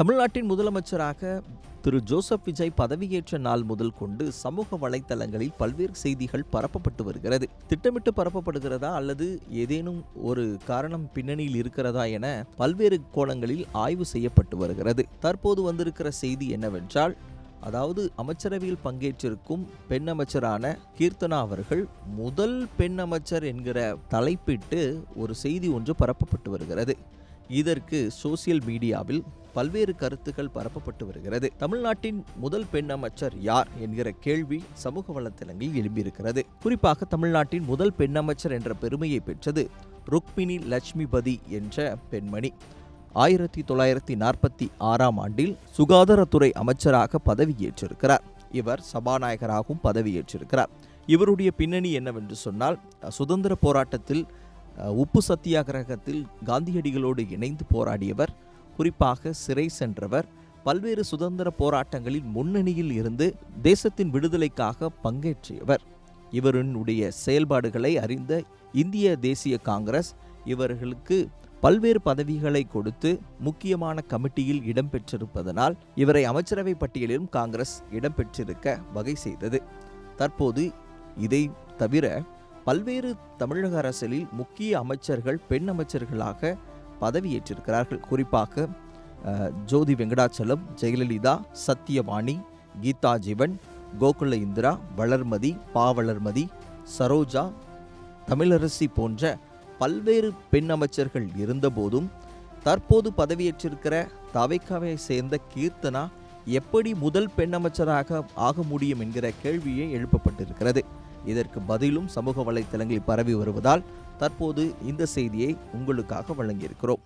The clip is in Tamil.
தமிழ்நாட்டின் முதலமைச்சராக திரு ஜோசப் விஜய் பதவியேற்ற நாள் முதல் கொண்டு சமூக வலைதளங்களில் பல்வேறு செய்திகள் பரப்பப்பட்டு வருகிறது. திட்டமிட்டு பரப்பப்படுகிறதா அல்லது ஏதேனும் ஒரு காரணம் பின்னணியில் இருக்கிறதா என பல்வேறு கோணங்களில் ஆய்வு செய்யப்பட்டு வருகிறது. தற்போது வந்திருக்கிற செய்தி என்னவென்றால், அதாவது அமைச்சரவையில் பங்கேற்றிருக்கும் பெண் அமைச்சரான கீர்த்தனா அவர்கள் முதல் பெண் அமைச்சர் என்கிற தலைப்பிட்டு ஒரு செய்தி ஒன்று பரப்பப்பட்டு வருகிறது. இதற்கு சோசியல் மீடியாவில் பல்வேறு கருத்துக்கள் பரப்பப்பட்டு வருகிறது. தமிழ்நாட்டின் முதல் பெண் அமைச்சர் யார் என்கிற கேள்வி சமூக வலைத்தளங்களில் எழும்பியிருக்கிறது. குறிப்பாக தமிழ்நாட்டின் முதல் பெண் அமைச்சர் என்ற பெருமையை பெற்றது ருக்மிணி லட்சுமிபதி என்ற பெண்மணி. 1946ஆம் ஆண்டில் சுகாதாரத்துறை அமைச்சராக பதவியேற்றிருக்கிறார். இவர் சபாநாயகராகவும் பதவியேற்றிருக்கிறார். இவருடைய பின்னணி என்னவென்று சொன்னால், சுதந்திர போராட்டத்தில் உப்பு சத்தியாகிரகத்தில் காந்தியடிகளோடு இணைந்து போராடியவர், குறிப்பாக சிறை சென்றவர், பல்வேறு சுதந்திர போராட்டங்களில் முன்னணியில் இருந்து தேசத்தின் விடுதலைக்காக பங்கேற்றியவர். இவருடைய செயல்பாடுகளை அறிந்த இந்திய தேசிய காங்கிரஸ் இவர்களுக்கு பல்வேறு பதவிகளை கொடுத்து முக்கியமான கமிட்டியில் இடம்பெற்றிருப்பதனால் இவரை அமைச்சரவை பட்டியலிலும் காங்கிரஸ் இடம்பெற்றிருக்க வகை செய்தது. தற்போது இதை தவிர பல்வேறு தமிழக அரசியலில் முக்கிய அமைச்சர்கள் பெண் அமைச்சர்களாக பதவியேற்றிருக்கிறார்கள். குறிப்பாக ஜோதி வெங்கடாச்சலம், ஜெயலலிதா, சத்தியவாணி, கீதா ஜீவன், கோகுல இந்திரா, வளர்மதி, வளர்மதி, சரோஜா, தமிழரசி போன்ற பல்வேறு பெண் அமைச்சர்கள் இருந்தபோதும் தற்போது பதவியேற்றிருக்கிற தவைக்காவை சேர்ந்த கீர்த்தனா எப்படி முதல் பெண் அமைச்சராக ஆக முடியும் என்கிற கேள்வியே எழுப்பப்பட்டிருக்கிறது. இதற்கு பதிலும் சமூக வலைத்தளங்களில் பரவி வருவதால் தற்போது இந்த செய்தியை உங்களுக்காக வழங்கியிருக்கிறோம்.